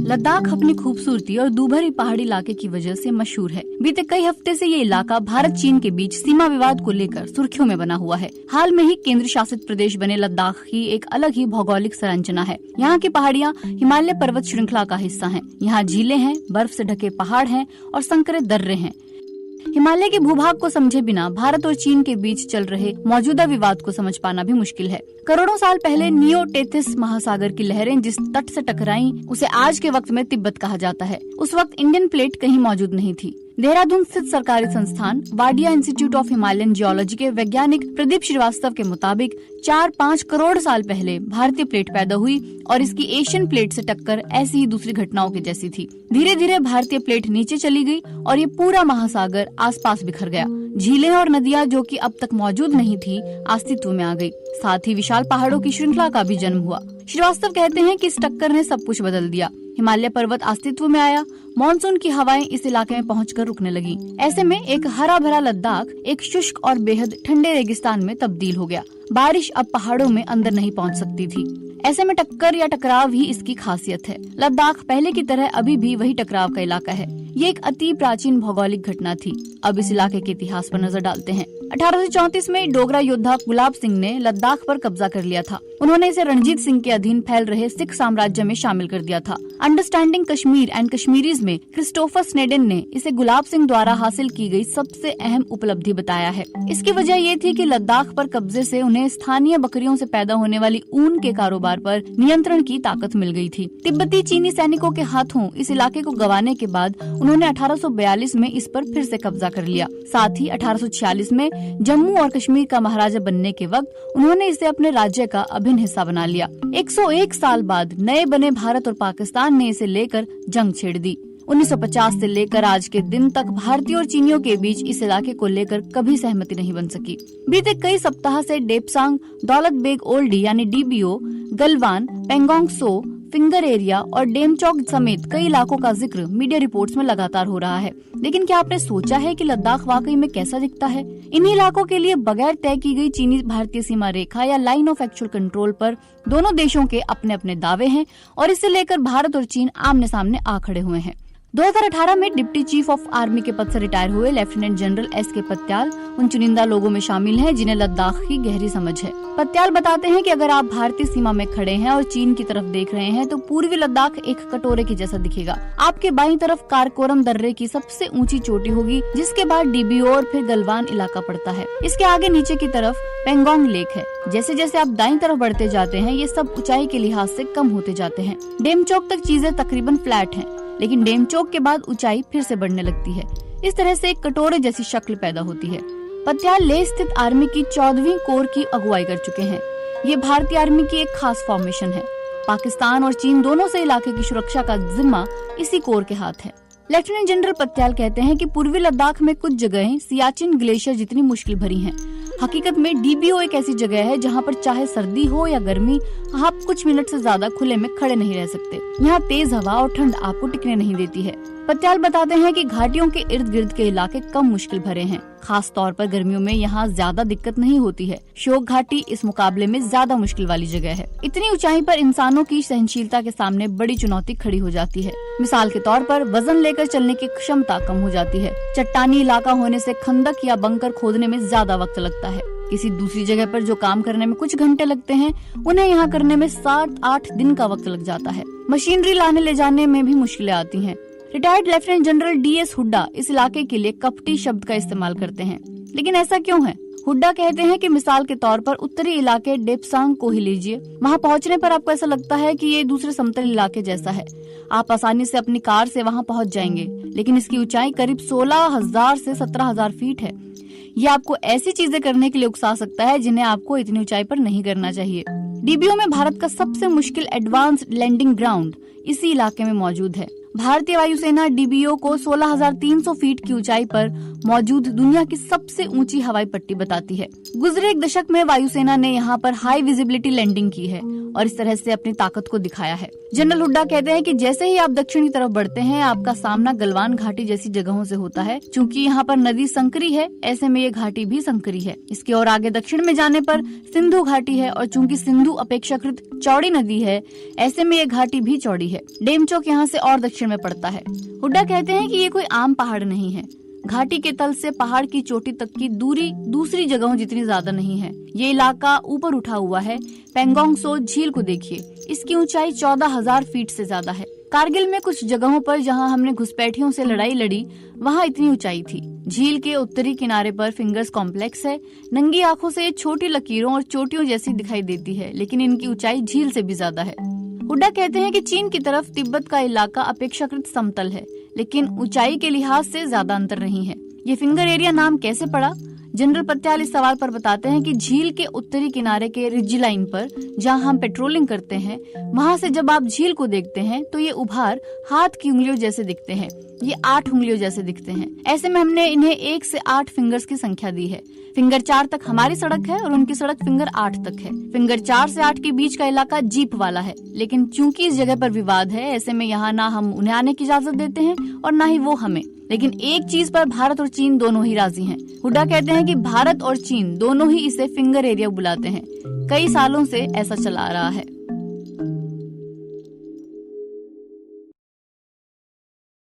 लद्दाख अपनी खूबसूरती और दूभरी पहाड़ी इलाके की वजह से मशहूर है। बीते कई हफ्ते से ये इलाका भारत चीन के बीच सीमा विवाद को लेकर सुर्खियों में बना हुआ है। हाल में ही केंद्र शासित प्रदेश बने लद्दाख की एक अलग ही भौगोलिक संरचना है। यहाँ की पहाड़ियाँ हिमालय पर्वत श्रृंखला का हिस्सा हैं। यहाँ झीलें हैं, बर्फ से ढके पहाड़ हैं और संकरे दर्रे हैं। हिमालय के भूभाग को समझे बिना भारत और चीन के बीच चल रहे मौजूदा विवाद को समझ पाना भी मुश्किल है। करोड़ों साल पहले नियो टेथिस महासागर की लहरें जिस तट से टकराईं, उसे आज के वक्त में तिब्बत कहा जाता है। उस वक्त इंडियन प्लेट कहीं मौजूद नहीं थी। देहरादून स्थित सरकारी संस्थान Wadia institute of Himalayan geology के वैज्ञानिक प्रदीप श्रीवास्तव के मुताबिक 4-5 करोड़ साल पहले भारतीय प्लेट पैदा हुई और इसकी एशियन प्लेट से टक्कर ऐसी ही दूसरी घटनाओं के जैसी थी। धीरे धीरे भारतीय प्लेट नीचे चली गई और ये पूरा महासागर आसपास बिखर गया। झीलें और नदियाँ जो कि अब तक मौजूद नहीं थी, अस्तित्व में आ गई। साथ ही विशाल पहाड़ों की श्रृंखला का भी जन्म हुआ। श्रीवास्तव कहते हैं कि इस टक्कर ने सब कुछ बदल दिया। हिमालय पर्वत अस्तित्व में आया, मानसून की हवाएं इस इलाके में पहुंचकर रुकने लगी। ऐसे में एक हरा भरा लद्दाख एक शुष्क और बेहद ठंडे रेगिस्तान में तब्दील हो गया। बारिश अब पहाड़ों में अंदर नहीं पहुंच सकती थी। ऐसे में टक्कर या टकराव ही इसकी खासियत है। लद्दाख पहले की तरह अभी भी वही टकराव का इलाका है। ये एक अति प्राचीन भौगोलिक घटना थी। अब इस इलाके के इतिहास पर नजर डालते हैं। 1834 में डोगरा योद्धा गुलाब सिंह ने लद्दाख पर कब्जा कर लिया था। उन्होंने इसे रणजीत सिंह के अधीन फैल रहे सिख साम्राज्य में शामिल कर दिया था। अंडरस्टैंडिंग कश्मीर एंड कश्मीरीज में क्रिस्टोफर स्नेडन ने इसे गुलाब सिंह द्वारा हासिल की गई सबसे अहम उपलब्धि बताया है। इसकी वजह ये थी कि लद्दाख पर कब्जे से उन्हें स्थानीय बकरियों से पैदा होने वाली ऊन के कारोबार पर नियंत्रण की ताकत मिल गई थी। तिब्बती चीनी सैनिकों के हाथों इस इलाके को गंवाने के बाद उन्होंने 1842 में इस पर फिर से कब्जा कर लिया। साथ ही 1846 में जम्मू और कश्मीर का महाराजा बनने के वक्त उन्होंने इसे अपने राज्य का अभिन्न हिस्सा बना लिया। 101 साल बाद नए बने भारत और पाकिस्तान ने इसे लेकर जंग छेड़ दी। 1950 से लेकर आज के दिन तक भारतीय और चीनियों के बीच इस इलाके को लेकर कभी सहमति नहीं बन सकी। बीते कई सप्ताह से डेप्सांग, दौलत बेग ओल्डी यानी डीबीओ, गलवान, पेंगोंग सो, फिंगर एरिया और डेमचौक समेत कई इलाकों का जिक्र मीडिया रिपोर्ट्स में लगातार हो रहा है। लेकिन क्या आपने सोचा है कि लद्दाख वाकई में कैसा दिखता है? इन्हीं इलाकों के लिए बगैर तय की गई चीनी भारतीय सीमा रेखा या लाइन ऑफ एक्चुअल कंट्रोल पर दोनों देशों के अपने अपने दावे हैं और इसे लेकर भारत और चीन आमने सामने आ खड़े हुए हैं। 2018 में डिप्टी चीफ ऑफ आर्मी के पद से रिटायर हुए लेफ्टिनेंट जनरल एस.के. पत्याल उन चुनिंदा लोगों में शामिल हैं जिन्हें लद्दाख की गहरी समझ है। पत्याल बताते हैं कि अगर आप भारतीय सीमा में खड़े हैं और चीन की तरफ देख रहे हैं तो पूर्वी लद्दाख एक कटोरे की जैसा दिखेगा। आपके बाईं तरफ कारकोरम दर्रे की सबसे ऊंची चोटी होगी, जिसके बाद डीबीओ और फिर गलवान इलाका पड़ता है। इसके आगे नीचे की तरफ पेंगोंग लेक है। जैसे जैसे आप दाईं तरफ बढ़ते जाते हैं ये सब ऊंचाई के लिहाज से कम होते जाते हैं। डेमचौक तक चीजें तकरीबन फ्लैट हैं, लेकिन डेमचौक के बाद ऊंचाई फिर से बढ़ने लगती है। इस तरह से एक कटोरे जैसी शक्ल पैदा होती है। पत्याल लेह स्थित आर्मी की 14वीं कोर की अगुवाई कर चुके हैं। ये भारतीय आर्मी की एक खास फॉर्मेशन है। पाकिस्तान और चीन दोनों से इलाके की सुरक्षा का जिम्मा इसी कोर के हाथ है। लेफ्टिनेंट जनरल पत्याल कहते हैं कि पूर्वी लद्दाख में कुछ जगहें सियाचिन ग्लेशियर जितनी मुश्किल भरी हैं। हकीकत में डीबीओ एक ऐसी जगह है जहाँ पर चाहे सर्दी हो या गर्मी, आप कुछ मिनट से ज्यादा खुले में खड़े नहीं रह सकते। यहाँ तेज हवा और ठंड आपको टिकने नहीं देती है। पत्याल बताते हैं कि घाटियों के इर्द गिर्द के इलाके कम मुश्किल भरे हैं। खास तौर पर गर्मियों में यहाँ ज्यादा दिक्कत नहीं होती है। श्योक घाटी इस मुकाबले में ज्यादा मुश्किल वाली जगह है। इतनी ऊंचाई पर इंसानों की सहनशीलता के सामने बड़ी चुनौती खड़ी हो जाती है। मिसाल के तौर पर वजन लेकर चलने की क्षमता कम हो जाती है। चट्टानी इलाका होने से खंदक या बंकर खोदने में ज्यादा वक्त लगता है। किसी दूसरी जगह पर जो काम करने में कुछ घंटे लगते हैं, उन्हें यहाँ करने में 7-8 दिन का वक्त लग जाता है। मशीनरी लाने ले जाने में भी मुश्किलें आती हैं। Retired lieutenant general DS. Hooda इस इलाके के लिए कपटी शब्द का इस्तेमाल करते हैं। लेकिन ऐसा क्यों है? हुड्डा कहते हैं कि मिसाल के तौर पर उत्तरी इलाके डेप्सांग को ही लीजिए। वहाँ पहुँचने पर आपको ऐसा लगता है कि ये दूसरे समतल इलाके जैसा है। आप आसानी से अपनी कार से वहाँ पहुँच जाएंगे, लेकिन इसकी ऊंचाई करीब 16,000 से 17,000 फीट है। ये आपको ऐसी चीजें करने के लिए उकसा सकता है जिन्हें आपको इतनी ऊंचाई पर नहीं करना चाहिए। डीबीओ में भारत का सबसे मुश्किल एडवांस्ड लैंडिंग ग्राउंड इसी इलाके में मौजूद है। भारतीय वायुसेना DBO को 16,300 फीट की ऊंचाई पर मौजूद दुनिया की सबसे ऊंची हवाई पट्टी बताती है। गुजरे एक दशक में वायुसेना ने यहाँ पर हाई विजिबिलिटी लैंडिंग की है और इस तरह से अपनी ताकत को दिखाया है। जनरल हुड्डा कहते हैं कि जैसे ही आप दक्षिण की तरफ बढ़ते हैं, आपका सामना गलवान घाटी जैसी जगहों से होता है। चूंकि यहाँ पर नदी संकरी है, ऐसे में ये घाटी भी संकरी है। इसके और आगे दक्षिण में जाने पर सिंधु घाटी है और चूंकि सिंधु अपेक्षाकृत चौड़ी नदी है, ऐसे में ये घाटी भी चौड़ी है। डेमचौक यहाँ से और दक्षिण में पड़ता है। हुड्डा कहते हैं कि ये कोई आम पहाड़ नहीं है। घाटी के तल से पहाड़ की चोटी तक की दूरी दूसरी जगहों जितनी ज्यादा नहीं है। ये इलाका ऊपर उठा हुआ है। पेंगोंग सो झील को देखिए, इसकी ऊंचाई 14,000 फीट से ज्यादा है। कारगिल में कुछ जगहों पर जहां हमने घुसपैठियों से लड़ाई लड़ी, वहां इतनी ऊंचाई थी। झील के उत्तरी किनारे पर फिंगर्स कॉम्प्लेक्स है। नंगी आंखों से छोटी लकीरों और चोटियों जैसी दिखाई देती है, लेकिन इनकी ऊंचाई झील से भी ज्यादा है। हुड्डा कहते हैं कि चीन की तरफ तिब्बत का इलाका अपेक्षाकृत समतल है, लेकिन ऊंचाई के लिहाज से ज्यादा अंतर नहीं है। ये फिंगर एरिया नाम कैसे पड़ा? जनरल पत्याल इस सवाल पर बताते हैं कि झील के उत्तरी किनारे के रिज लाइन पर जहां हम पेट्रोलिंग करते हैं, वहां से जब आप झील को देखते हैं तो ये उभार हाथ की उंगलियों जैसे दिखते हैं। ये 8 उंगलियों जैसे दिखते हैं। ऐसे में हमने इन्हें 1 से 8 फिंगर्स की संख्या दी है। फिंगर 4 तक हमारी सड़क है और उनकी सड़क फिंगर 8 तक है। फिंगर 4 से 8 के बीच का इलाका जीप वाला है, लेकिन चूंकि इस जगह पर विवाद है, ऐसे में यहाँ ना हम उन्हें आने की इजाजत देते हैं और ना ही वो हमें। लेकिन एक चीज पर भारत और चीन दोनों ही राजी हैं। हुड्डा कहते हैं कि भारत और चीन दोनों ही इसे फिंगर एरिया बुलाते हैं। कई सालों से ऐसा चला आ रहा है।